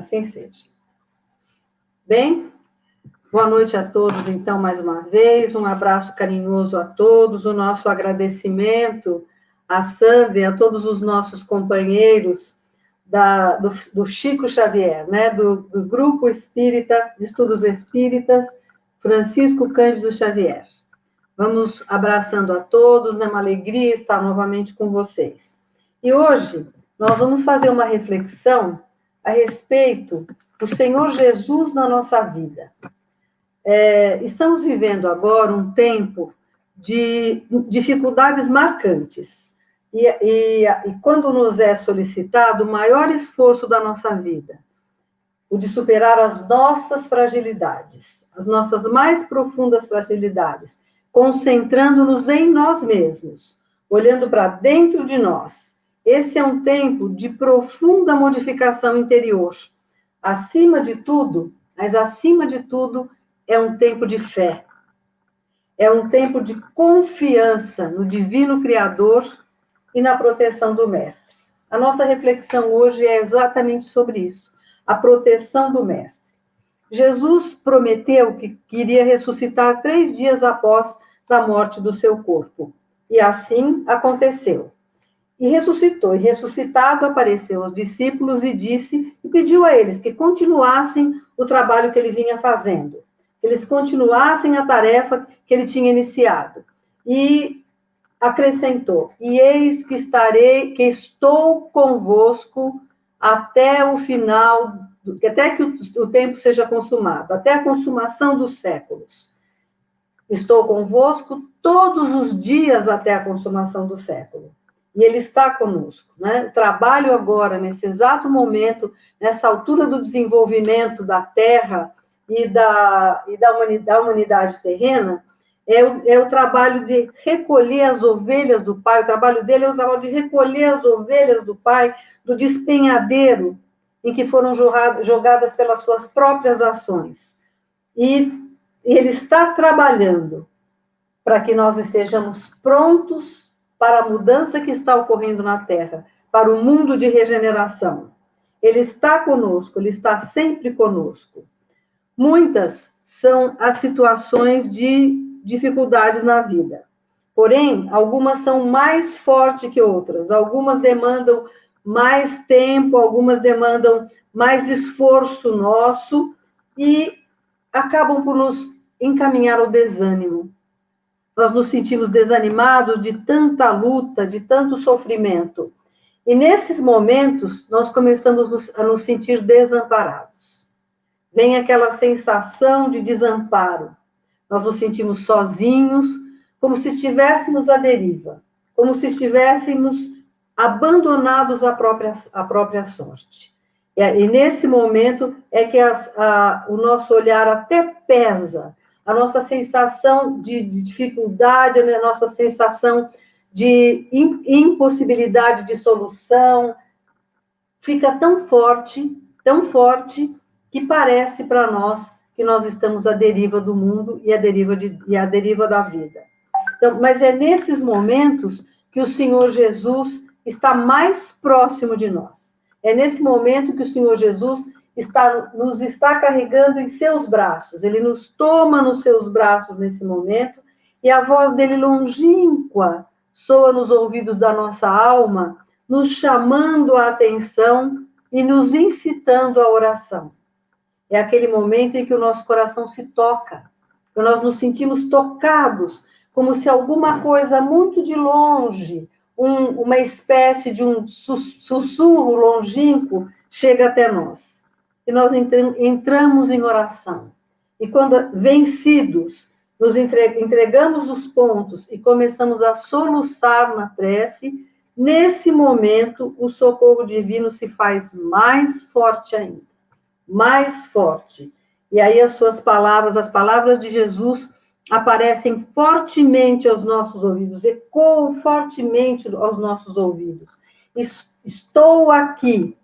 Assim seja. Bem, boa noite a todos, então, mais uma vez. Um abraço carinhoso a todos, o nosso agradecimento a Sandra e a todos os nossos companheiros do Chico Xavier, né? do Grupo Espírita de Estudos Espíritas, Francisco Cândido Xavier. Vamos abraçando a todos, é uma alegria estar novamente com vocês. E hoje nós vamos fazer uma reflexão a respeito do Senhor Jesus na nossa vida. Estamos vivendo agora um tempo de dificuldades marcantes. E quando nos é solicitado o maior esforço da nossa vida, o de superar as nossas fragilidades, as nossas mais profundas fragilidades, concentrando-nos em nós mesmos, olhando para dentro de nós. Esse é um tempo de profunda modificação interior. Acima de tudo, mas acima de tudo, é um tempo de fé. É um tempo de confiança no Divino Criador e na proteção do Mestre. A nossa reflexão hoje é exatamente sobre isso, a proteção do Mestre. Jesus prometeu que iria ressuscitar 3 dias após a morte do seu corpo. E assim aconteceu. E ressuscitou. E ressuscitado, apareceu aos discípulos e pediu a eles que continuassem o trabalho que ele vinha fazendo. Que eles continuassem a tarefa que ele tinha iniciado. E acrescentou: e eis que estou convosco até o final, até que o tempo seja consumado, até a consumação dos séculos. Estou convosco todos os dias até a consumação do século. E ele está conosco, né? O trabalho agora, nesse exato momento, nessa altura do desenvolvimento da Terra e da humanidade terrena, é o trabalho de recolher as ovelhas do Pai. O trabalho dele é o trabalho de recolher as ovelhas do Pai do despenhadeiro em que foram jogadas pelas suas próprias ações. E ele está trabalhando para que nós estejamos prontos para a mudança que está ocorrendo na Terra, para o mundo de regeneração. Ele está conosco, ele está sempre conosco. Muitas são as situações de dificuldades na vida. Porém, algumas são mais fortes que outras. Algumas demandam mais tempo, algumas demandam mais esforço nosso e acabam por nos encaminhar ao desânimo. Nós nos sentimos desanimados de tanta luta, de tanto sofrimento. E nesses momentos, nós começamos a nos sentir desamparados. Vem aquela sensação de desamparo. Nós nos sentimos sozinhos, como se estivéssemos à deriva, como se estivéssemos abandonados à própria sorte. E nesse momento é que o nosso olhar até pesa, a nossa sensação de dificuldade, a nossa sensação de impossibilidade de solução, fica tão forte, que parece para nós que nós estamos à deriva do mundo e à deriva da vida. Então, mas é nesses momentos que o Senhor Jesus está mais próximo de nós. É nesse momento que o Senhor Jesus nos está carregando em seus braços. Ele nos toma nos seus braços nesse momento e a voz dele longínqua soa nos ouvidos da nossa alma, nos chamando a atenção e nos incitando à oração. É aquele momento em que o nosso coração se toca, que nós nos sentimos tocados, como se alguma coisa muito de longe, uma espécie de um sussurro longínquo chega até nós. E nós entramos em oração. E quando vencidos, nos entregamos os pontos e começamos a soluçar na prece, nesse momento o socorro divino se faz mais forte ainda. Mais forte. E aí as palavras de Jesus aparecem fortemente aos nossos ouvidos, ecoam fortemente aos nossos ouvidos. Estou aqui,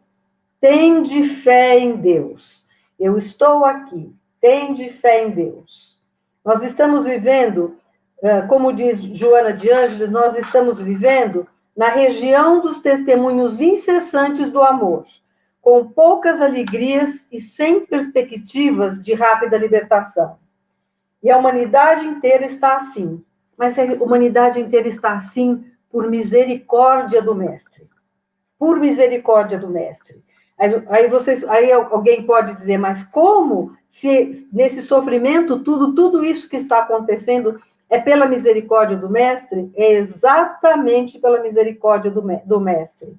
tende fé em Deus. Eu estou aqui, tende fé em Deus. Nós estamos vivendo, como diz Joana de Ângeles, nós estamos vivendo na região dos testemunhos incessantes do amor. com poucas alegrias e sem perspectivas de rápida libertação. E a humanidade inteira está assim. Mas a humanidade inteira está assim por misericórdia do Mestre. Por misericórdia do Mestre. Aí alguém pode dizer, mas como se nesse sofrimento tudo isso que está acontecendo é pela misericórdia do Mestre? É exatamente pela misericórdia do Mestre.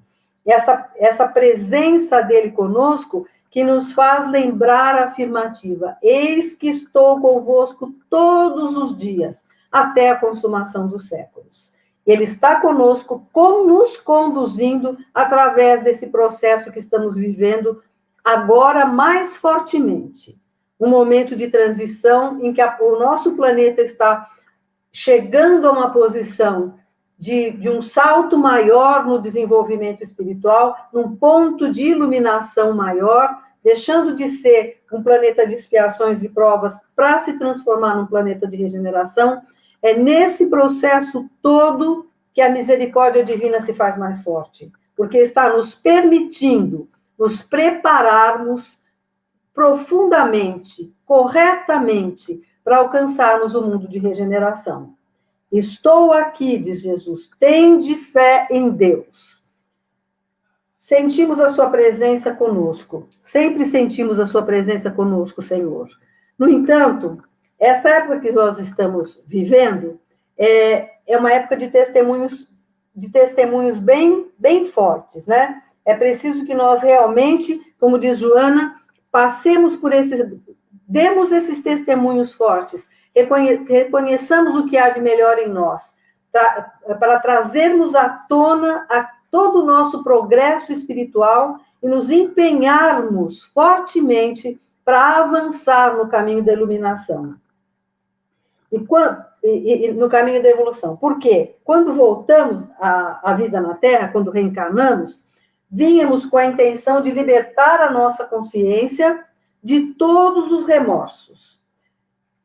Essa presença dele conosco que nos faz lembrar a afirmativa: eis que estou convosco todos os dias, até a consumação dos séculos. Ele está conosco, nos conduzindo através desse processo que estamos vivendo agora mais fortemente. Um momento de transição em que o nosso planeta está chegando a uma posição de um salto maior no desenvolvimento espiritual, num ponto de iluminação maior, deixando de ser um planeta de expiações e provas para se transformar num planeta de regeneração. É nesse processo todo que a misericórdia divina se faz mais forte, porque está nos permitindo nos prepararmos profundamente, corretamente, para alcançarmos o mundo de regeneração. Estou aqui, diz Jesus, tende fé em Deus. Sentimos a sua presença conosco, sempre sentimos a sua presença conosco, Senhor. No entanto, essa época que nós estamos vivendo é uma época de testemunhos bem fortes, né? É preciso que nós realmente, como diz Joana, demos esses testemunhos fortes, reconheçamos o que há de melhor em nós, para trazermos à tona todo o nosso progresso espiritual e nos empenharmos fortemente para avançar no caminho da iluminação. E no caminho da evolução. Por quê? Quando voltamos à vida na Terra, quando reencarnamos, vínhamos com a intenção de libertar a nossa consciência de todos os remorsos,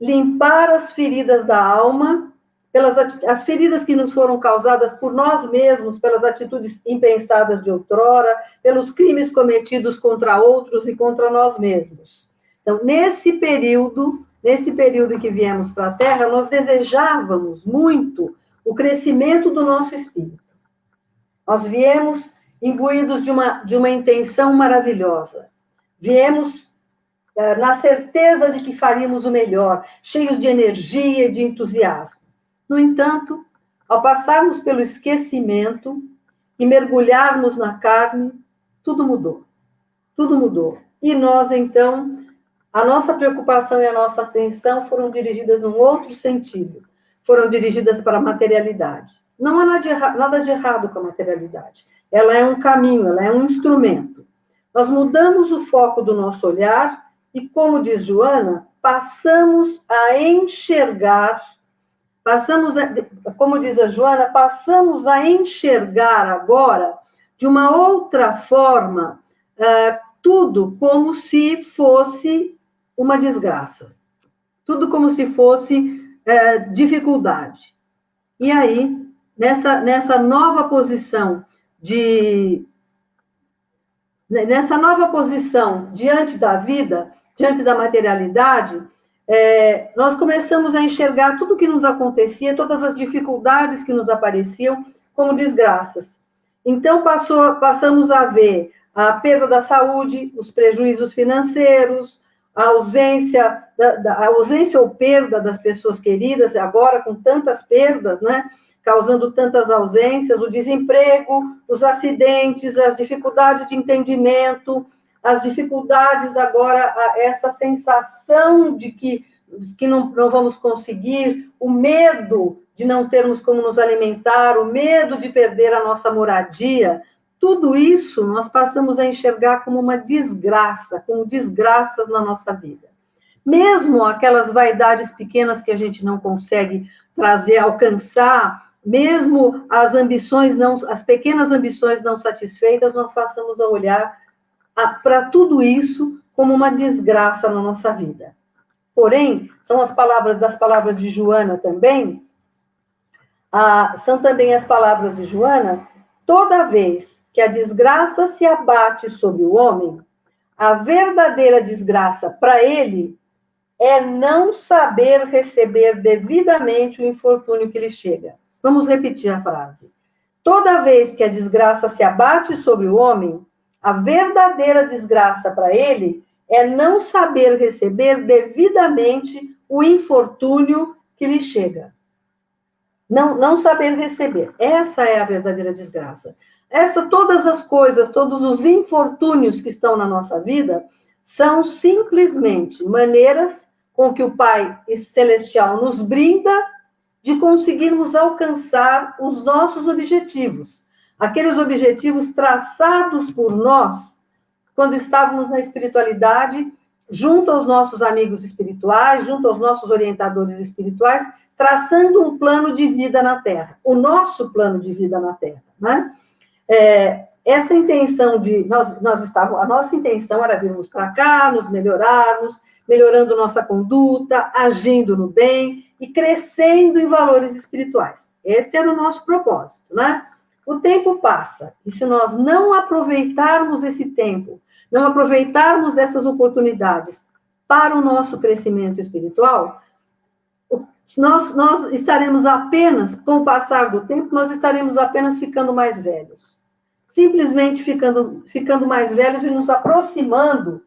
limpar as feridas da alma, as feridas que nos foram causadas por nós mesmos, pelas atitudes impensadas de outrora, pelos crimes cometidos contra outros e contra nós mesmos. Então, nesse período em que viemos para a Terra, nós desejávamos muito o crescimento do nosso espírito. Nós viemos imbuídos de uma intenção maravilhosa. Viemos na certeza de que faríamos o melhor, cheios de energia e de entusiasmo. No entanto, ao passarmos pelo esquecimento e mergulharmos na carne, tudo mudou. Tudo mudou. E nós, então, a nossa preocupação e a nossa atenção foram dirigidas num outro sentido. Foram dirigidas para a materialidade. Não há nada de errado com a materialidade. Ela é um caminho, ela é um instrumento. Nós mudamos o foco do nosso olhar e, como diz Joana, passamos a enxergar, como diz a Joana, passamos a enxergar agora, de uma outra forma, tudo como se fosse uma desgraça. Tudo como se fosse dificuldade. E aí, nessa nova posição diante da vida, diante da materialidade, nós começamos a enxergar tudo o que nos acontecia, todas as dificuldades que nos apareciam como desgraças. Então, passamos a ver a perda da saúde, os prejuízos financeiros, a ausência ou perda das pessoas queridas, agora com tantas perdas, né? Causando tantas ausências, o desemprego, os acidentes, as dificuldades de entendimento, as dificuldades agora, essa sensação de que não vamos conseguir, o medo de não termos como nos alimentar, o medo de perder a nossa moradia, tudo isso nós passamos a enxergar como uma desgraça, como desgraças na nossa vida. Mesmo aquelas vaidades pequenas que a gente não consegue alcançar, mesmo as pequenas ambições não satisfeitas, nós passamos a olhar para tudo isso como uma desgraça na nossa vida. Porém, são das palavras de Joana também, são também as palavras de Joana, toda vez que a desgraça se abate sobre o homem, a verdadeira desgraça para ele é não saber receber devidamente o infortúnio que lhe chega. Vamos repetir a frase. Toda vez que a desgraça se abate sobre o homem, a verdadeira desgraça para ele é não saber receber devidamente o infortúnio que lhe chega. Não saber receber. Essa é a verdadeira desgraça. Todas as coisas, todos os infortúnios que estão na nossa vida são simplesmente maneiras com que o Pai Celestial nos brinda de conseguirmos alcançar os nossos objetivos. Aqueles objetivos traçados por nós quando estávamos na espiritualidade, junto aos nossos amigos espirituais, junto aos nossos orientadores espirituais, traçando um plano de vida na Terra, o nosso plano de vida na Terra, né? Essa intenção a nossa intenção era virmos para cá, nos melhorarmos, melhorando nossa conduta, agindo no bem e crescendo em valores espirituais. Esse era o nosso propósito, né? O tempo passa, e se nós não aproveitarmos esse tempo, não aproveitarmos essas oportunidades para o nosso crescimento espiritual, nós estaremos apenas, com o passar do tempo, nós estaremos apenas ficando mais velhos. Simplesmente ficando mais velhos e nos aproximando,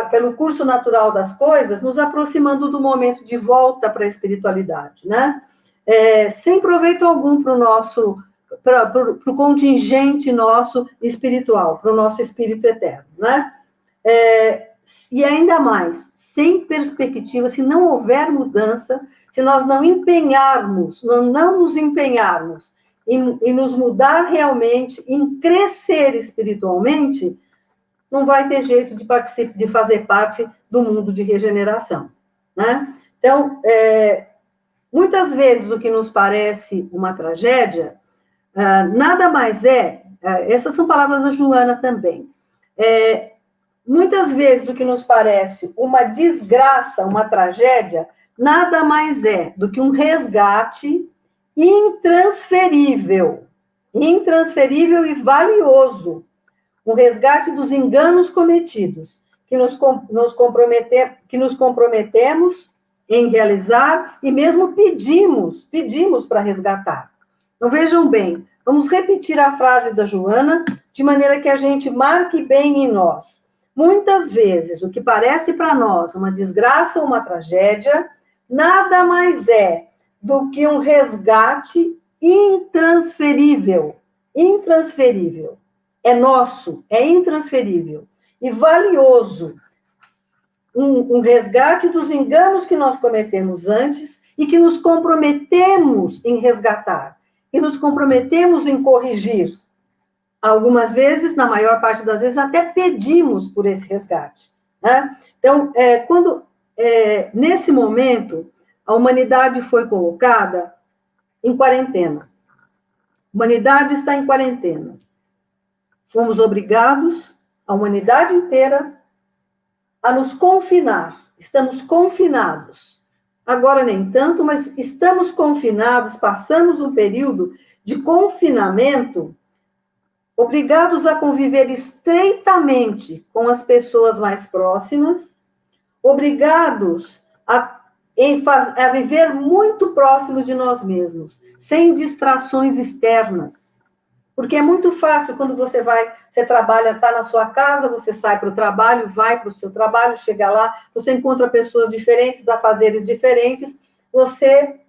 pelo curso natural das coisas, nos aproximando do momento de volta para a espiritualidade, né? Sem proveito algum para o contingente nosso espiritual, para o nosso espírito eterno, né? E ainda mais, sem perspectiva, se não houver mudança, se nós não nos empenharmos em nos mudar realmente, em crescer espiritualmente, não vai ter jeito de fazer parte do mundo de regeneração, né? Então, muitas vezes o que nos parece uma tragédia, nada mais essas são palavras da Joana também, muitas vezes o que nos parece uma desgraça, uma tragédia, nada mais do que um resgate intransferível e valioso, um resgate dos enganos cometidos, que nos comprometemos em realizar e mesmo pedimos para resgatar. Então, vejam bem, vamos repetir a frase da Joana, de maneira que a gente marque bem em nós. Muitas vezes, o que parece para nós uma desgraça ou uma tragédia, nada mais do que um resgate intransferível. É nosso, é intransferível e valioso. Um resgate dos enganos que nós cometemos antes e que nos comprometemos em resgatar, e nos comprometemos em corrigir. Algumas vezes, na maior parte das vezes, até pedimos por esse resgate, né? Então, nesse momento, a humanidade foi colocada em quarentena. A humanidade está em quarentena. Fomos obrigados, a humanidade inteira, a nos confinar. Estamos confinados. Agora nem tanto, mas estamos confinados, passamos um período de confinamento, obrigados a conviver estreitamente com as pessoas mais próximas, obrigados a viver muito próximos de nós mesmos, sem distrações externas. Porque é muito fácil quando você trabalha, está na sua casa, você sai para o trabalho, vai para o seu trabalho, chega lá, você encontra pessoas diferentes, afazeres diferentes, você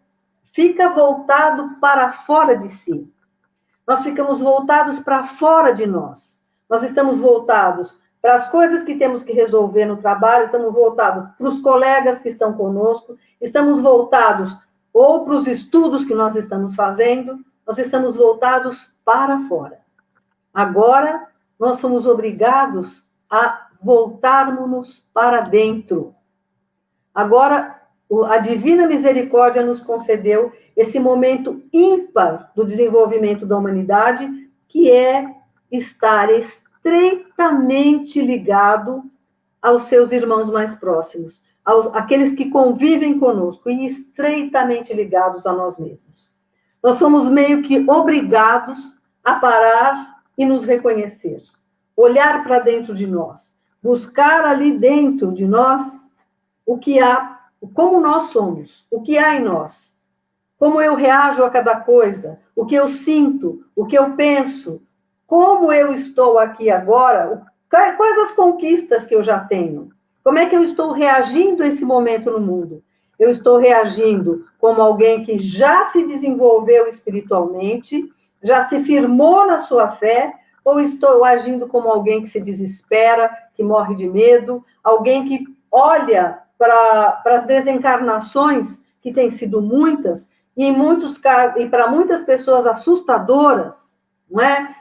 fica voltado para fora de si. Nós ficamos voltados para fora de nós. Nós estamos voltados para as coisas que temos que resolver no trabalho, estamos voltados para os colegas que estão conosco, estamos voltados ou para os estudos que nós estamos fazendo, nós estamos voltados para fora. Agora, nós somos obrigados a voltarmos para dentro. Agora, a Divina Misericórdia nos concedeu esse momento ímpar do desenvolvimento da humanidade, que é estar estreitamente ligado aos seus irmãos mais próximos, aqueles que convivem conosco, e estreitamente ligados a nós mesmos. Nós somos meio que obrigados a parar e nos reconhecer. Olhar para dentro de nós, buscar ali dentro de nós o que há, como nós somos, o que há em nós, como eu reajo a cada coisa, o que eu sinto, o que eu penso, como eu estou aqui agora, quais as conquistas que eu já tenho, como é que eu estou reagindo a esse momento no mundo. Eu estou reagindo como alguém que já se desenvolveu espiritualmente, já se firmou na sua fé, ou estou agindo como alguém que se desespera, que morre de medo, alguém que olha para as desencarnações, que têm sido muitas, e em muitos casos, e para muitas pessoas assustadoras, não é?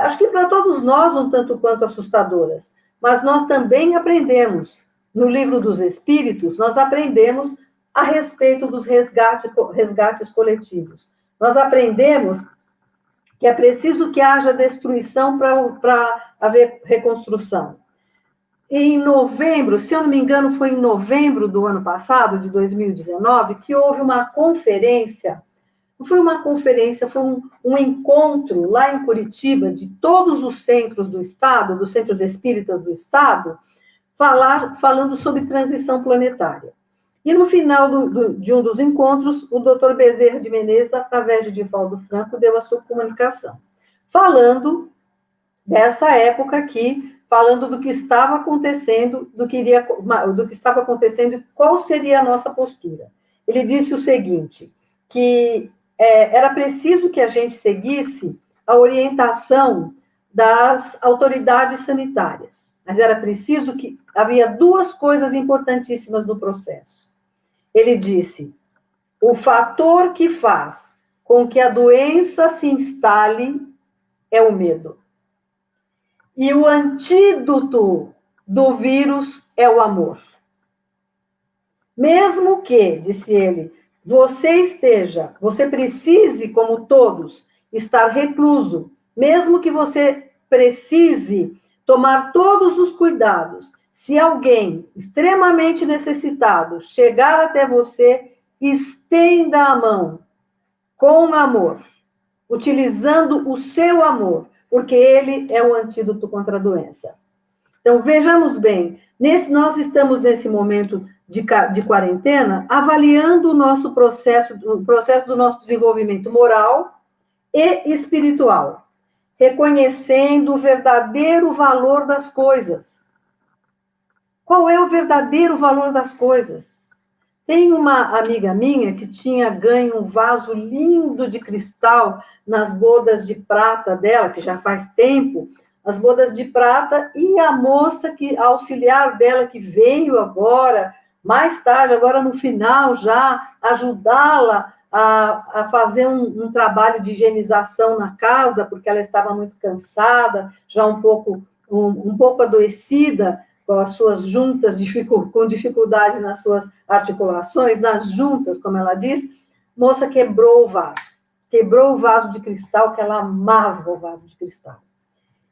Acho que para todos nós um tanto quanto assustadoras, mas nós também aprendemos, no livro dos Espíritos, nós aprendemos a respeito dos resgates coletivos. Nós aprendemos que é preciso que haja destruição para haver reconstrução. Em novembro, se eu não me engano, foi em novembro do ano passado, de 2019, que houve uma conferência, não foi uma conferência, foi um encontro lá em Curitiba, de todos os centros do Estado, dos centros espíritas do Estado, falando sobre transição planetária. E no final de um dos encontros, o doutor Bezerra de Menezes, através de Divaldo Franco, deu a sua comunicação, falando dessa época aqui, falando do que estava acontecendo, do que estava acontecendo e qual seria a nossa postura. Ele disse o seguinte, que era preciso que a gente seguisse a orientação das autoridades sanitárias, mas era preciso que havia duas coisas importantíssimas no processo. Ele disse, o fator que faz com que a doença se instale é o medo. E o antídoto do vírus é o amor. Mesmo que, disse ele, você precise, como todos, estar recluso, mesmo que você precise tomar todos os cuidados, se alguém extremamente necessitado chegar até você, estenda a mão com amor, utilizando o seu amor, porque ele é o antídoto contra a doença. Então, vejamos bem, nós estamos nesse momento de quarentena, avaliando o nosso processo, o processo do nosso desenvolvimento moral e espiritual, reconhecendo o verdadeiro valor das coisas. Qual é o verdadeiro valor das coisas? Tem uma amiga minha que tinha ganho um vaso lindo de cristal nas bodas de prata dela, que já faz tempo, as bodas de prata, e a moça, a auxiliar dela, que veio agora, mais tarde, agora no final já, ajudá-la a fazer um trabalho de higienização na casa, porque ela estava muito cansada, já um pouco adoecida, com as suas juntas, com dificuldade nas suas articulações, nas juntas, como ela diz, moça quebrou o vaso de cristal, que ela amava o vaso de cristal.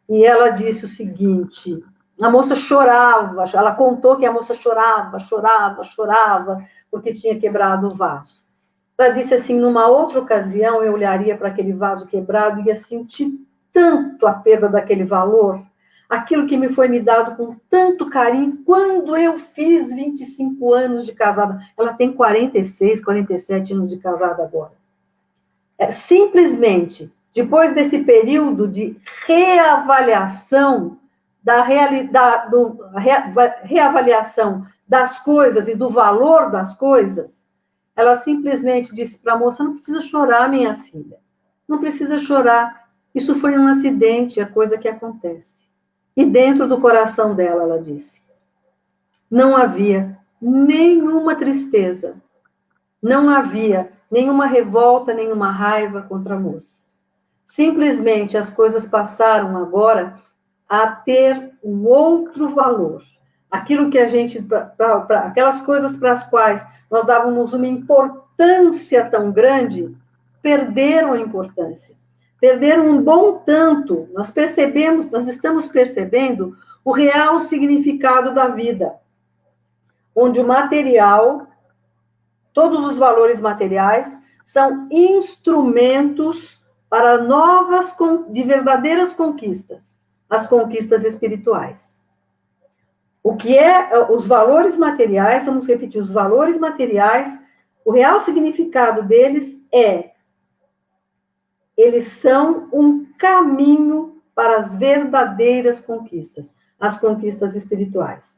E ela disse o seguinte, a moça chorava, ela contou que a moça chorava, porque tinha quebrado o vaso. Ela disse assim, numa outra ocasião, eu olharia para aquele vaso quebrado e ia sentir tanto a perda daquele valor, aquilo que me foi me dado com tanto carinho, quando eu fiz 25 anos de casada. Ela tem 46, 47 anos de casada agora. Simplesmente, depois desse período de reavaliação reavaliação das coisas e do valor das coisas, ela simplesmente disse para a moça, não precisa chorar, minha filha. Não precisa chorar. Isso foi um acidente, é coisa que acontece. E dentro do coração dela, ela disse, não havia nenhuma tristeza, não havia nenhuma revolta, nenhuma raiva contra a moça. Simplesmente as coisas passaram agora a ter um outro valor. Aquilo que a gente, aquelas coisas para as quais nós dávamos uma importância tão grande, perderam a importância. Perderam um bom tanto. Nós estamos percebendo o real significado da vida, onde o material, todos os valores materiais, são instrumentos para novas, de verdadeiras conquistas, as conquistas espirituais. O que é os valores materiais, vamos repetir, os valores materiais, o real significado deles eles são um caminho para as verdadeiras conquistas, as conquistas espirituais.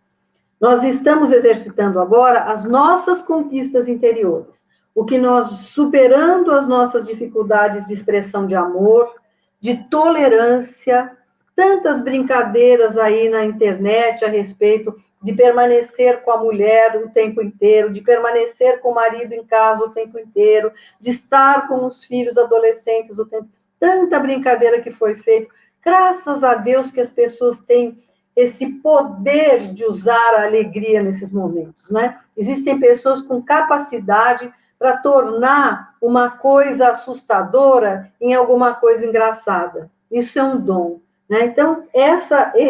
Nós estamos exercitando agora as nossas conquistas interiores, o que nós, superando as nossas dificuldades de expressão de amor, de tolerância, tantas brincadeiras aí na internet a respeito de permanecer com a mulher o tempo inteiro, de permanecer com o marido em casa o tempo inteiro, de estar com os filhos adolescentes o tempo. Tanta brincadeira que foi feita. Graças a Deus que as pessoas têm esse poder de usar a alegria nesses momentos, né? Existem pessoas com capacidade para tornar uma coisa assustadora em alguma coisa engraçada. Isso é um dom, né? Então,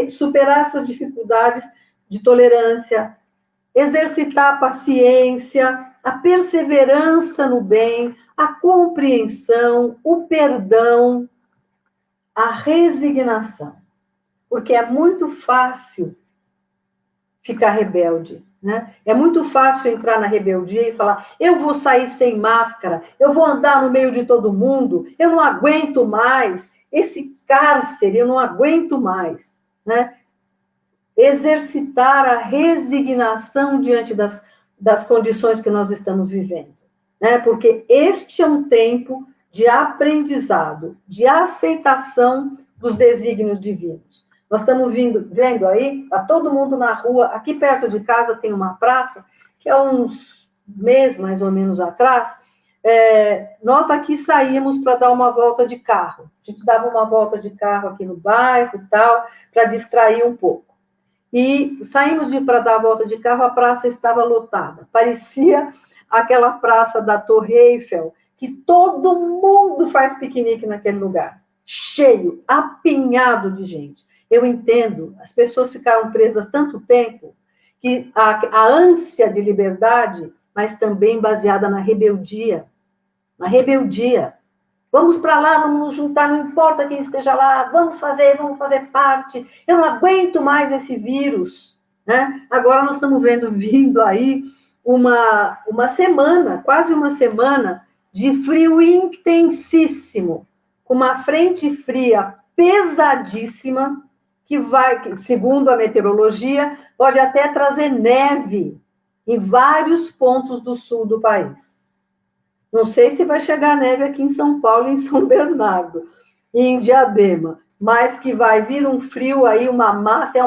superar essas dificuldades de tolerância, exercitar a paciência, a perseverança no bem, a compreensão, o perdão, a resignação. Porque é muito fácil ficar rebelde, né? É muito fácil entrar na rebeldia e falar, eu vou sair sem máscara, eu vou andar no meio de todo mundo, eu não aguento mais, esse cárcere eu não aguento mais, né? Exercitar a resignação diante das condições que nós estamos vivendo, né? Porque este é um tempo de aprendizado, de aceitação dos desígnios divinos. Nós estamos vendo aí, está todo mundo na rua, aqui perto de casa tem uma praça, que há uns meses, mais ou menos atrás, nós aqui saímos para dar uma volta de carro. A gente dava uma volta de carro aqui no bairro e tal, para distrair um pouco. E saímos para dar a volta de carro, a praça estava lotada. Parecia aquela praça da Torre Eiffel, que todo mundo faz piquenique naquele lugar. Cheio, apinhado de gente. Eu entendo, as pessoas ficaram presas tanto tempo que a ânsia de liberdade, mas também baseada na rebeldia. Na rebeldia. Vamos para lá, vamos nos juntar, não importa quem esteja lá, vamos fazer parte. Eu não aguento mais esse vírus, né? Agora nós estamos vindo aí uma semana, quase uma semana, de frio intensíssimo, com uma frente fria pesadíssima, que vai, segundo a meteorologia, pode até trazer neve em vários pontos do sul do país. Não sei se vai chegar neve aqui em São Paulo e em São Bernardo, e em Diadema, mas que vai vir um frio aí, uma massa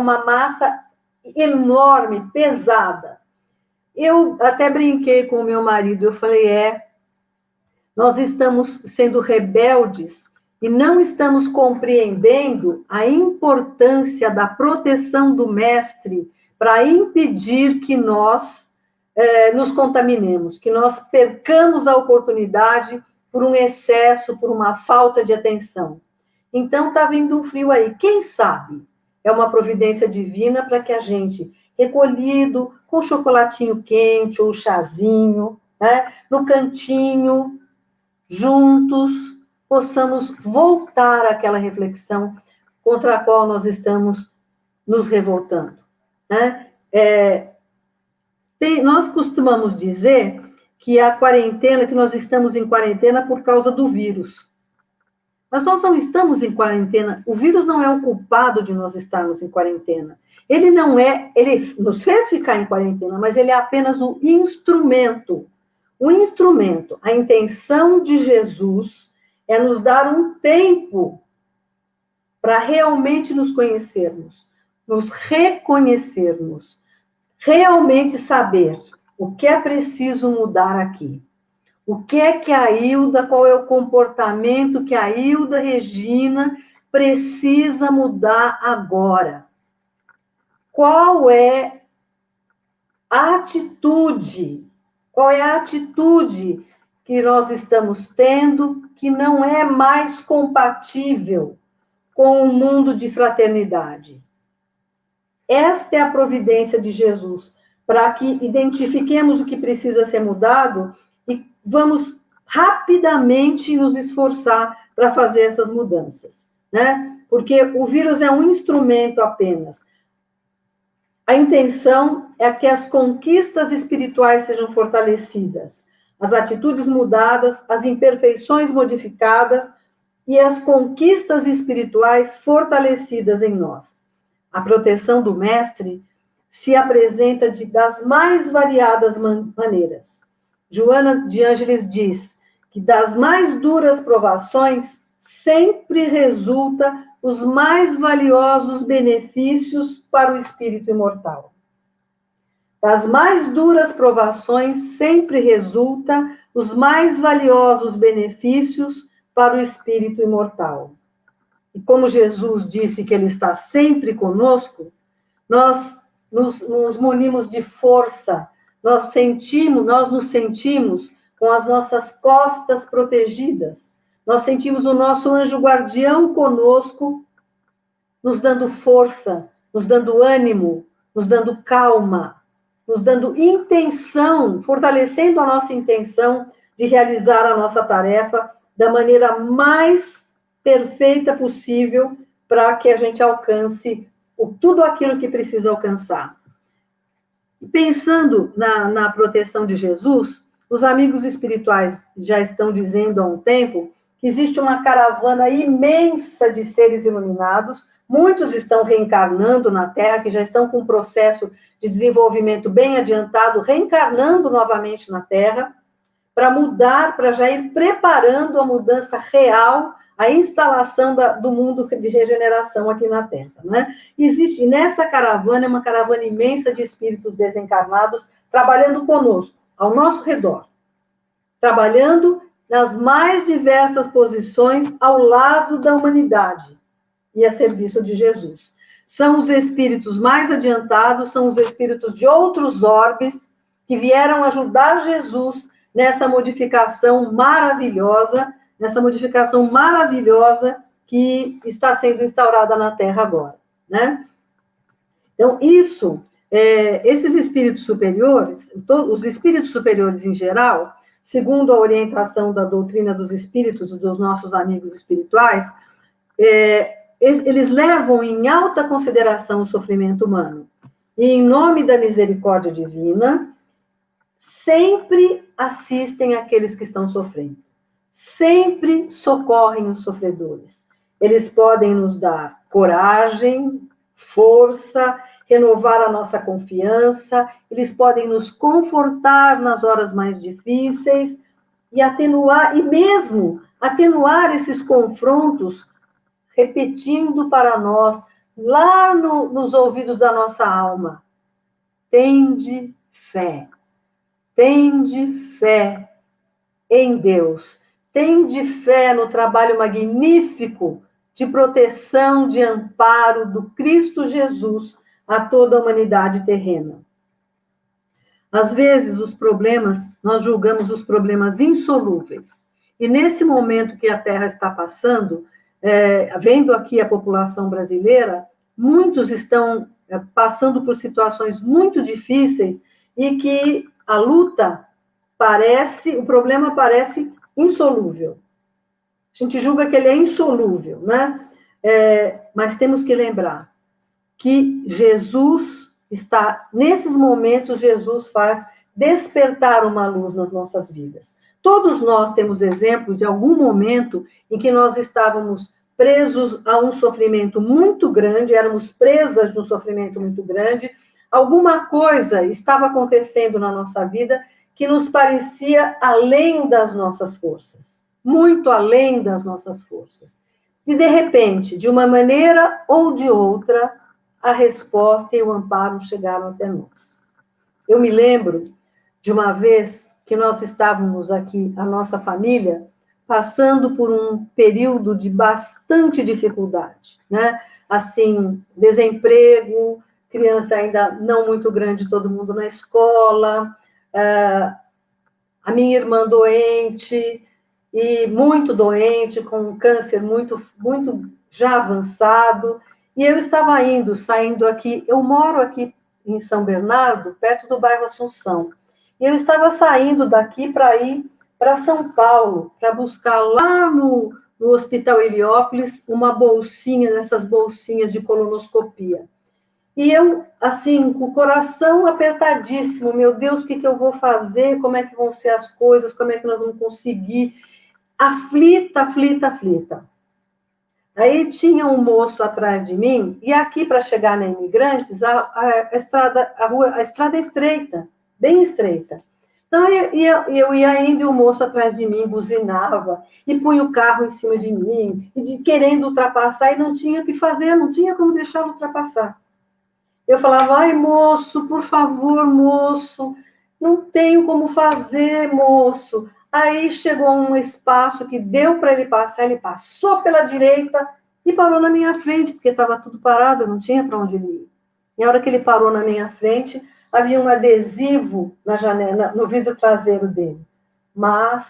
enorme, pesada. Eu até brinquei com o meu marido, eu falei, nós estamos sendo rebeldes e não estamos compreendendo a importância da proteção do mestre para impedir que nós nos contaminemos, que nós percamos a oportunidade por um excesso, por uma falta de atenção. Então, está vindo um frio aí. Quem sabe é uma providência divina para que a gente, recolhido, com chocolatinho quente ou chazinho, né, no cantinho, juntos, possamos voltar àquela reflexão contra a qual nós estamos nos revoltando, né? Nós costumamos dizer que a quarentena, que nós estamos em quarentena por causa do vírus. Mas nós não estamos em quarentena, o vírus não é o culpado de nós estarmos em quarentena. Ele nos fez ficar em quarentena, mas ele é apenas o instrumento. O instrumento, a intenção de Jesus é nos dar um tempo para realmente nos conhecermos, nos reconhecermos, realmente saber o que é preciso mudar aqui. O que é que a Hilda, qual é o comportamento que a Hilda Regina precisa mudar agora? Qual é a atitude? Qual é a atitude que nós estamos tendo que não é mais compatível com o mundo de fraternidade? Esta é a providência de Jesus, para que identifiquemos o que precisa ser mudado e vamos rapidamente nos esforçar para fazer essas mudanças, né? Porque o vírus é um instrumento apenas. A intenção é que as conquistas espirituais sejam fortalecidas, as atitudes mudadas, as imperfeições modificadas e as conquistas espirituais fortalecidas em nós. A proteção do Mestre se apresenta das mais variadas maneiras. Joana de Ângeles diz que das mais duras provações sempre resulta os mais valiosos benefícios para o espírito imortal. Das mais duras provações sempre resulta os mais valiosos benefícios para o espírito imortal. E como Jesus disse que ele está sempre conosco, nós nos munimos de força, nós nos sentimos com as nossas costas protegidas, nós sentimos o nosso anjo guardião conosco, nos dando força, nos dando ânimo, nos dando calma, nos dando intenção, fortalecendo a nossa intenção de realizar a nossa tarefa da maneira mais perfeita possível para que a gente alcance tudo aquilo que precisa alcançar. Pensando na proteção de Jesus, os amigos espirituais já estão dizendo há um tempo que existe uma caravana imensa de seres iluminados, muitos estão reencarnando na Terra, que já estão com um processo de desenvolvimento bem adiantado, reencarnando novamente na Terra, para mudar, para já ir preparando a mudança real, a instalação do mundo de regeneração aqui na Terra, né? Existe nessa caravana, uma caravana imensa de espíritos desencarnados trabalhando conosco, ao nosso redor, trabalhando nas mais diversas posições ao lado da humanidade e a serviço de Jesus. São os espíritos mais adiantados, são os espíritos de outros orbes que vieram ajudar Jesus nessa modificação maravilhosa que está sendo instaurada na Terra agora, né? Então, esses espíritos superiores, os espíritos superiores em geral, segundo a orientação da doutrina dos espíritos e dos nossos amigos espirituais, eles levam em alta consideração o sofrimento humano. E, em nome da misericórdia divina, sempre assistem aqueles que estão sofrendo. Sempre socorrem os sofredores. Eles podem nos dar coragem, força, renovar a nossa confiança, eles podem nos confortar nas horas mais difíceis e mesmo atenuar esses confrontos, repetindo para nós, lá nos ouvidos da nossa alma: tende fé em Deus, tende fé no trabalho magnífico de proteção, de amparo do Cristo Jesus a toda a humanidade terrena. Às vezes, nós julgamos os problemas insolúveis. E nesse momento que a Terra está passando, vendo aqui a população brasileira, muitos estão passando por situações muito difíceis e que a luta o problema parece insolúvel. A gente julga que ele é insolúvel, né? Mas temos que lembrar que nesses momentos, Jesus faz despertar uma luz nas nossas vidas. Todos nós temos exemplo de algum momento em que nós estávamos presos a um sofrimento muito grande, éramos presas de um sofrimento muito grande, alguma coisa estava acontecendo na nossa vida que nos parecia além das nossas forças, muito além das nossas forças. E, de repente, de uma maneira ou de outra, a resposta e o amparo chegaram até nós. Eu me lembro de uma vez que nós estávamos aqui, a nossa família, passando por um período de bastante dificuldade, né? Assim, desemprego, criança ainda não muito grande, todo mundo na escola, a minha irmã doente, e muito doente, com um câncer muito, muito já avançado, e eu estava saindo aqui, eu moro aqui em São Bernardo, perto do bairro Assunção, e eu estava saindo daqui para ir para São Paulo, para buscar lá no no Hospital Heliópolis, uma bolsinha, essas bolsinhas de colonoscopia. E eu, assim, com o coração apertadíssimo, meu Deus, o que eu vou fazer? Como é que vão ser as coisas? Como é que nós vamos conseguir? Aflita, aflita, aflita. Aí tinha um moço atrás de mim, e aqui para chegar na Imigrantes, a estrada é estreita, bem estreita. Então eu ia indo e o moço atrás de mim buzinava e punha o carro em cima de mim, querendo ultrapassar, e não tinha o que fazer, não tinha como deixá-lo ultrapassar. Eu falava, ai, moço, por favor, moço, não tenho como fazer, moço. Aí chegou um espaço que deu para ele passou pela direita e parou na minha frente, porque estava tudo parado, eu não tinha para onde ir. E a hora que ele parou na minha frente, havia um adesivo na janela, no vidro traseiro dele. Mas,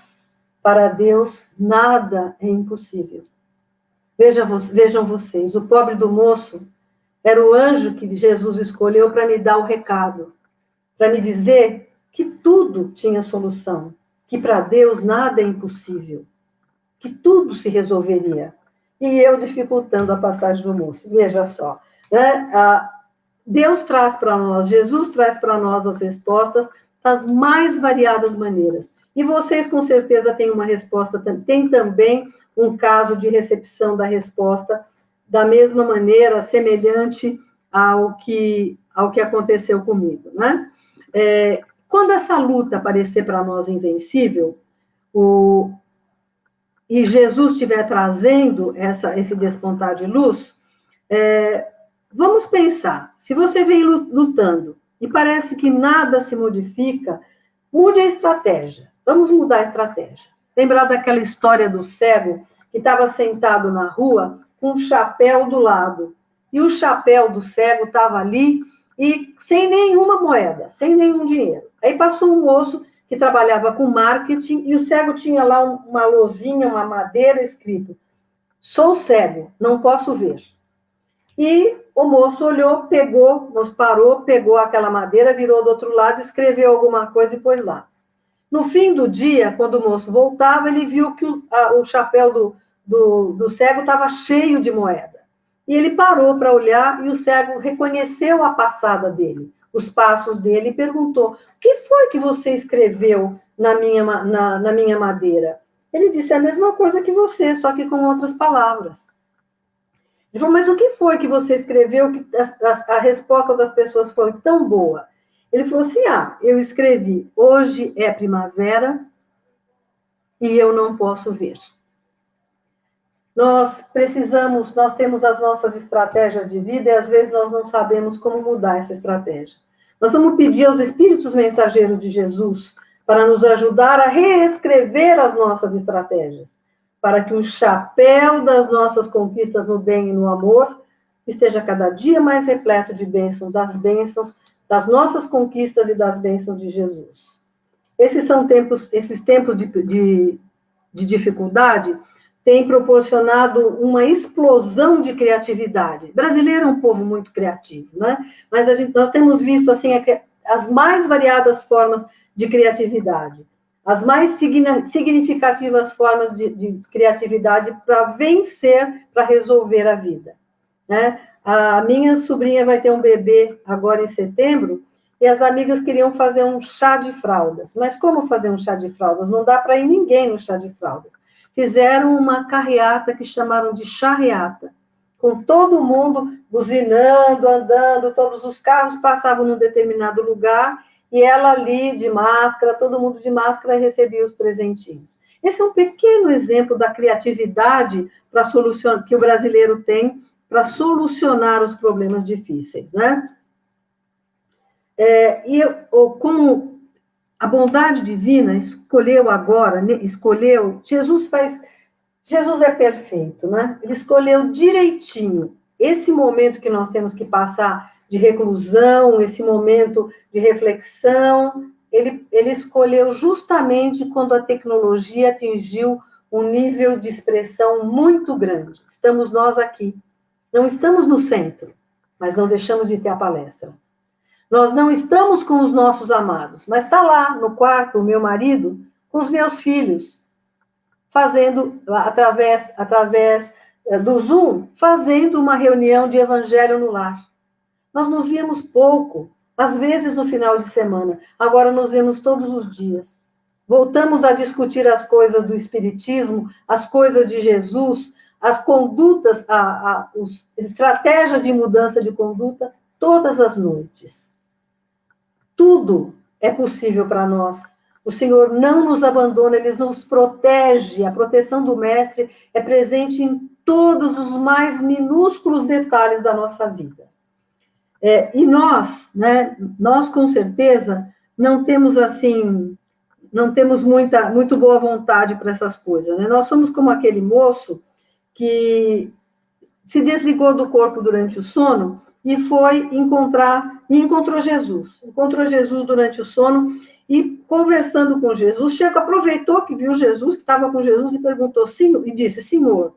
para Deus, nada é impossível. Vejam vocês, o pobre do moço era o anjo que Jesus escolheu para me dar o recado, para me dizer que tudo tinha solução, que para Deus nada é impossível, que tudo se resolveria. E eu dificultando a passagem do moço. Veja só, né? Deus traz para nós, Jesus traz para nós as respostas das mais variadas maneiras. E vocês, com certeza, têm uma resposta, tem também um caso de recepção da resposta da mesma maneira, semelhante ao que aconteceu comigo, né? Quando essa luta parecer para nós invencível, e Jesus estiver trazendo esse despontar de luz, vamos pensar, se você vem lutando e parece que nada se modifica, mude a estratégia. Vamos mudar a estratégia. Lembrar daquela história do cego que estava sentado na rua com um chapéu do lado. E o chapéu do cego estava ali e sem nenhuma moeda, sem nenhum dinheiro. Aí passou um moço que trabalhava com marketing e o cego tinha lá uma lousinha, uma madeira escrito: sou cego, não posso ver. E o moço olhou, parou, pegou aquela madeira, virou do outro lado, escreveu alguma coisa e pôs lá. No fim do dia, quando o moço voltava, ele viu que o chapéu do cego estava cheio de moeda. E ele parou para olhar e o cego reconheceu a passada dele, os passos dele, e perguntou: o que foi que você escreveu na minha madeira? Ele disse: a mesma coisa que você, só que com outras palavras. Ele falou: mas o que foi que você escreveu que a resposta das pessoas foi tão boa? Ele falou assim: eu escrevi, hoje é primavera e eu não posso ver. Nós temos as nossas estratégias de vida e às vezes nós não sabemos como mudar essa estratégia. Nós vamos pedir aos Espíritos Mensageiros de Jesus para nos ajudar a reescrever as nossas estratégias, para que o chapéu das nossas conquistas no bem e no amor esteja cada dia mais repleto de bênçãos, das nossas conquistas e das bênçãos de Jesus. Esses tempos de dificuldade têm proporcionado uma explosão de criatividade. O brasileiro é um povo muito criativo, né? Mas nós temos visto assim as mais variadas formas de criatividade, as mais significativas formas de criatividade para vencer, para resolver a vida, né? A minha sobrinha vai ter um bebê agora em setembro e as amigas queriam fazer um chá de fraldas. Mas como fazer um chá de fraldas? Não dá para ir ninguém no chá de fraldas. Fizeram uma carreata que chamaram de charreata, com todo mundo buzinando, andando, todos os carros passavam num determinado lugar e ela ali de máscara, todo mundo de máscara, recebia os presentinhos. Esse é um pequeno exemplo da criatividade para solucionar, que o brasileiro tem para solucionar os problemas difíceis, né? Como a bondade divina Jesus é perfeito, né? Ele escolheu direitinho esse momento que nós temos que passar de reclusão, esse momento de reflexão, ele escolheu justamente quando a tecnologia atingiu um nível de expressão muito grande. Estamos nós aqui. Não estamos no centro, mas não deixamos de ter a palestra. Nós não estamos com os nossos amados, mas está lá no quarto o meu marido com os meus filhos, fazendo, através do Zoom, fazendo uma reunião de evangelho no lar. Nós nos víamos pouco, às vezes no final de semana, agora nos vemos todos os dias. Voltamos a discutir as coisas do Espiritismo, as coisas de Jesus, as condutas, as estratégias de mudança de conduta, todas as noites. Tudo é possível para nós. O Senhor não nos abandona, Ele nos protege. A proteção do Mestre é presente em todos os mais minúsculos detalhes da nossa vida. E nós, né, nós com certeza não temos assim, não temos muito boa vontade para essas coisas, né? Nós somos como aquele moço que se desligou do corpo durante o sono e encontrou Jesus. Encontrou Jesus durante o sono e, conversando com Jesus, aproveitou que viu Jesus, que estava com Jesus, e perguntou, e disse, Senhor,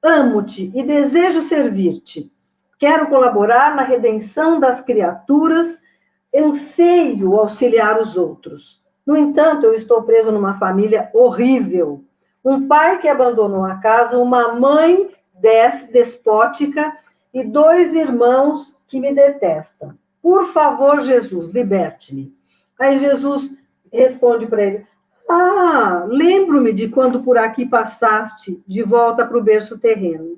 amo-te e desejo servir-te. Quero colaborar na redenção das criaturas, anseio auxiliar os outros. No entanto, eu estou preso numa família horrível. Um pai que abandonou a casa, uma mãe despótica e 2 irmãos que me detestam. Por favor, Jesus, liberte-me. Aí Jesus responde para ele, lembro-me de quando por aqui passaste de volta para o berço terreno.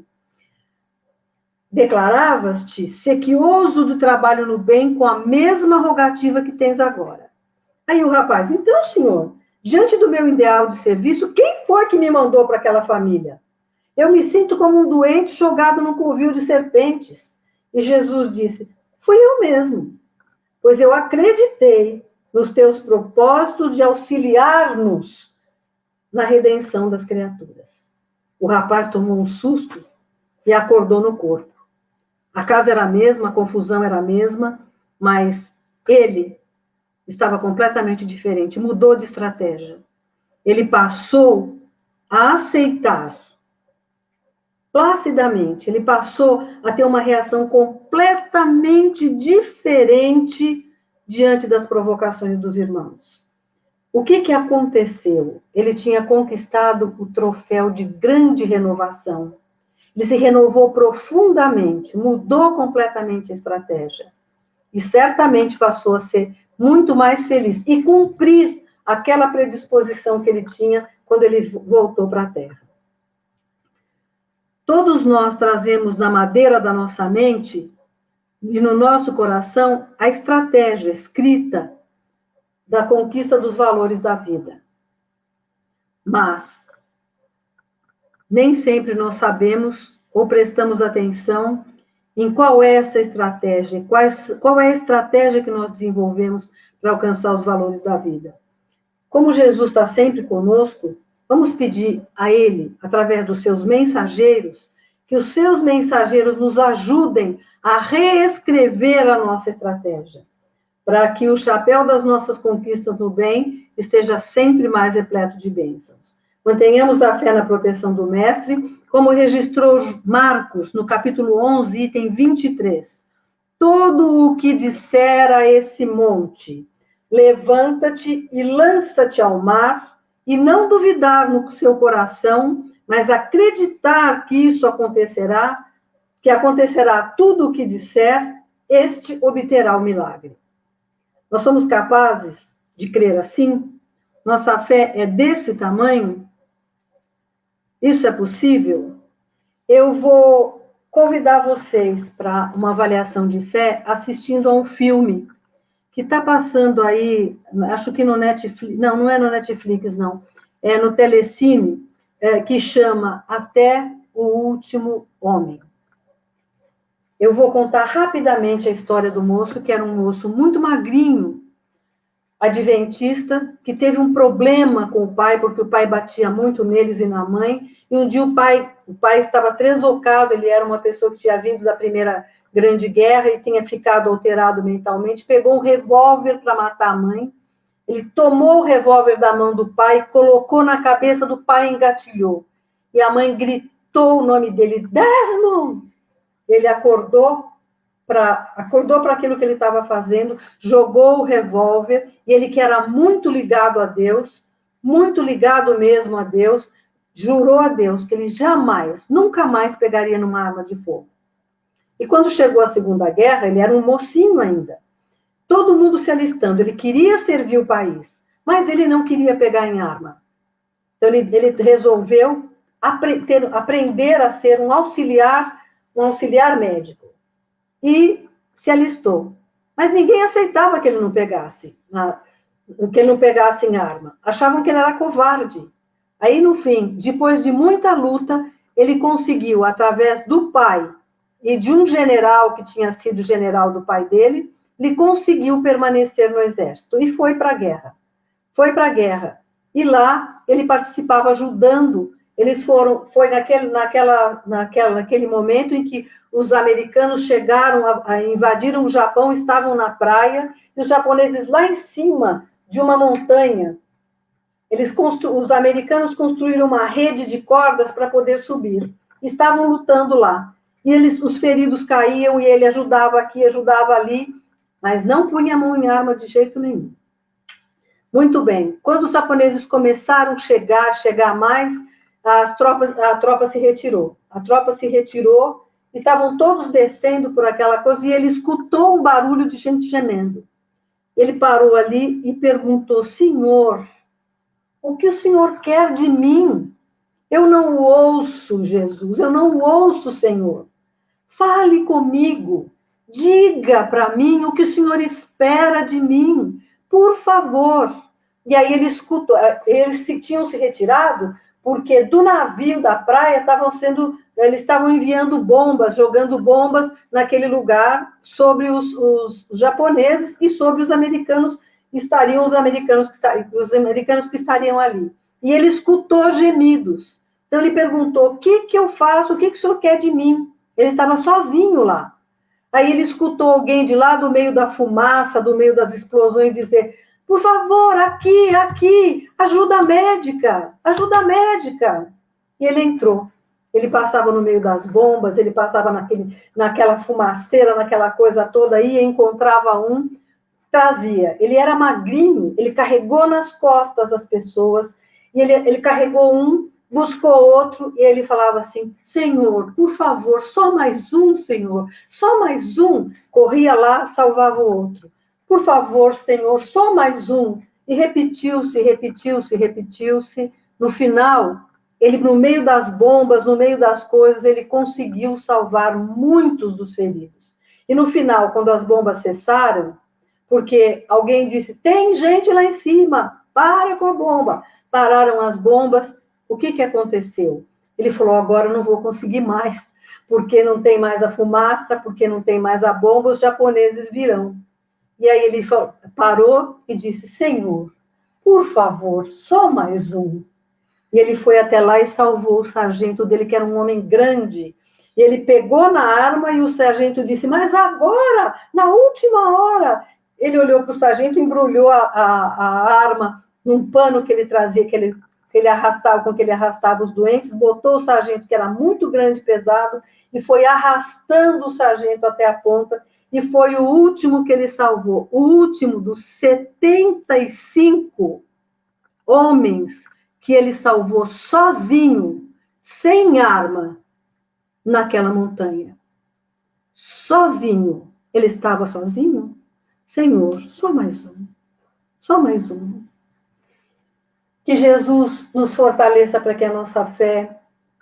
Declaravas-te sequioso do trabalho no bem com a mesma rogativa que tens agora. Aí o rapaz, então, senhor, diante do meu ideal de serviço, quem foi que me mandou para aquela família? Eu me sinto como um doente jogado num covil de serpentes. E Jesus disse, fui eu mesmo, pois eu acreditei nos teus propósitos de auxiliar-nos na redenção das criaturas. O rapaz tomou um susto e acordou no corpo. A casa era a mesma, a confusão era a mesma, mas ele estava completamente diferente, mudou de estratégia. Ele passou a aceitar placidamente, ele passou a ter uma reação completamente diferente diante das provocações dos irmãos. O que aconteceu? Ele tinha conquistado o troféu de grande renovação. Ele se renovou profundamente, mudou completamente a estratégia. E certamente passou a ser muito mais feliz e cumprir aquela predisposição que ele tinha quando ele voltou para a Terra. Todos nós trazemos na madeira da nossa mente e no nosso coração a estratégia escrita da conquista dos valores da vida. Mas nem sempre nós sabemos ou prestamos atenção em qual é essa estratégia, qual é a estratégia que nós desenvolvemos para alcançar os valores da vida. Como Jesus está sempre conosco, vamos pedir a Ele, através dos seus mensageiros, que os seus mensageiros nos ajudem a reescrever a nossa estratégia, para que o chapéu das nossas conquistas no bem esteja sempre mais repleto de bênçãos. Mantenhamos a fé na proteção do Mestre, como registrou Marcos, no capítulo 11, item 23. Todo o que disser a esse monte, levanta-te e lança-te ao mar, e não duvidar no seu coração, mas acreditar que isso acontecerá, que acontecerá tudo o que disser, este obterá o milagre. Nós somos capazes de crer assim? Nossa fé é desse tamanho? Isso é possível? Eu vou convidar vocês para uma avaliação de fé assistindo a um filme que está passando aí, acho que no Netflix, não é no Netflix, não, é no Telecine, que chama Até o Último Homem. Eu vou contar rapidamente a história do moço, que era um moço muito magrinho, adventista, que teve um problema com o pai, porque o pai batia muito neles e na mãe, e um dia o pai estava translocado, ele era uma pessoa que tinha vindo da Primeira Grande Guerra e tinha ficado alterado mentalmente, pegou um revólver para matar a mãe, ele tomou o revólver da mão do pai, colocou na cabeça do pai e engatilhou. E a mãe gritou o nome dele, Desmond! Ele acordou para aquilo que ele estava fazendo, jogou o revólver, e ele que era muito ligado a Deus, muito ligado mesmo a Deus, jurou a Deus que ele jamais, nunca mais pegaria numa arma de fogo. E quando chegou a Segunda Guerra, ele era um mocinho ainda. Todo mundo se alistando, ele queria servir o país, mas ele não queria pegar em arma. Então ele resolveu aprender a ser um auxiliar médico. E se alistou. Mas ninguém aceitava que ele não pegasse em arma. Achavam que ele era covarde. Aí, no fim, depois de muita luta, ele conseguiu, através do pai e de um general que tinha sido general do pai dele, ele conseguiu permanecer no exército e foi para a guerra. Foi para a guerra. E lá ele participava ajudando. Foi naquele momento em que os americanos chegaram, invadiram o Japão, estavam na praia, e os japoneses lá em cima de uma montanha, os americanos construíram uma rede de cordas para poder subir. Estavam lutando lá. E os feridos caíam e ele ajudava aqui, ajudava ali, mas não punha a mão em arma de jeito nenhum. Muito bem. Quando os japoneses começaram a chegar mais, a tropa se retirou. A tropa se retirou e estavam todos descendo por aquela coisa e ele escutou um barulho de gente gemendo. Ele parou ali e perguntou: Senhor, o que o Senhor quer de mim? Eu não ouço, Jesus, eu não ouço, Senhor. Fale comigo, diga para mim o que o Senhor espera de mim, por favor. E aí ele escutou, eles tinham se retirado porque do navio da praia eles estavam enviando bombas, jogando bombas naquele lugar sobre os japoneses e sobre os americanos que estariam ali. E ele escutou gemidos. Então ele perguntou: o que eu faço? O que o senhor quer de mim? Ele estava sozinho lá. Aí ele escutou alguém de lá do meio da fumaça, do meio das explosões, dizer: por favor, aqui, ajuda médica. E ele entrou. Ele passava no meio das bombas, ele passava naquela fumaceira, naquela coisa toda, ia, encontrava um, trazia. Ele era magrinho, ele carregou nas costas as pessoas, e ele carregou um, buscou outro, e ele falava assim: Senhor, por favor, só mais um, Senhor, só mais um. Corria lá, salvava o outro. Por favor, Senhor, só mais um. E repetiu-se. No final, ele, no meio das bombas, no meio das coisas, ele conseguiu salvar muitos dos feridos. E no final, quando as bombas cessaram, porque alguém disse: tem gente lá em cima, para com a bomba. Pararam as bombas. O que aconteceu? Ele falou: agora eu não vou conseguir mais, porque não tem mais a fumaça, porque não tem mais a bomba, os japoneses virão. E aí ele parou e disse: Senhor, por favor, só mais um. E ele foi até lá e salvou o sargento dele, que era um homem grande. E ele pegou na arma e o sargento disse: mas agora, na última hora. Ele olhou para o sargento, embrulhou a arma num pano que ele trazia, com que ele arrastava os doentes, botou o sargento, que era muito grande e pesado, e foi arrastando o sargento até a ponta, e foi o último que ele salvou, o último dos 75 homens que ele salvou sozinho, sem arma, naquela montanha. Sozinho. Ele estava sozinho? Senhor, só mais um. Só mais um. Que Jesus nos fortaleça para que a nossa fé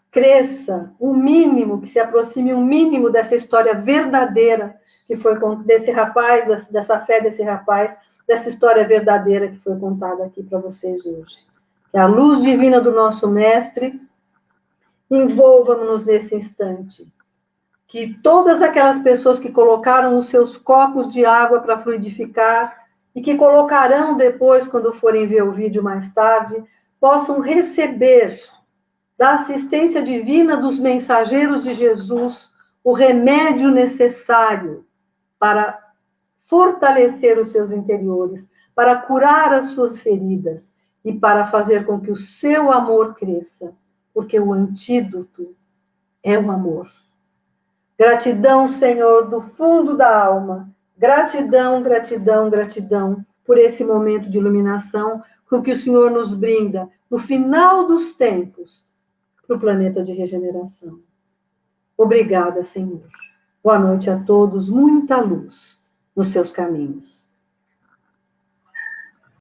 cresça um mínimo, que se aproxime um mínimo dessa história verdadeira que foi desse rapaz, dessa fé desse rapaz, dessa história verdadeira que foi contada aqui para vocês hoje. Que a luz divina do nosso Mestre envolva-nos nesse instante. Que todas aquelas pessoas que colocaram os seus copos de água para fluidificar e que colocarão depois, quando forem ver o vídeo mais tarde, possam receber da assistência divina dos mensageiros de Jesus o remédio necessário para fortalecer os seus interiores, para curar as suas feridas e para fazer com que o seu amor cresça, porque o antídoto é o amor. Gratidão, Senhor, do fundo da alma. Gratidão por esse momento de iluminação com que o Senhor nos brinda no final dos tempos, para o planeta de regeneração. Obrigada, Senhor. Boa noite a todos, muita luz nos seus caminhos.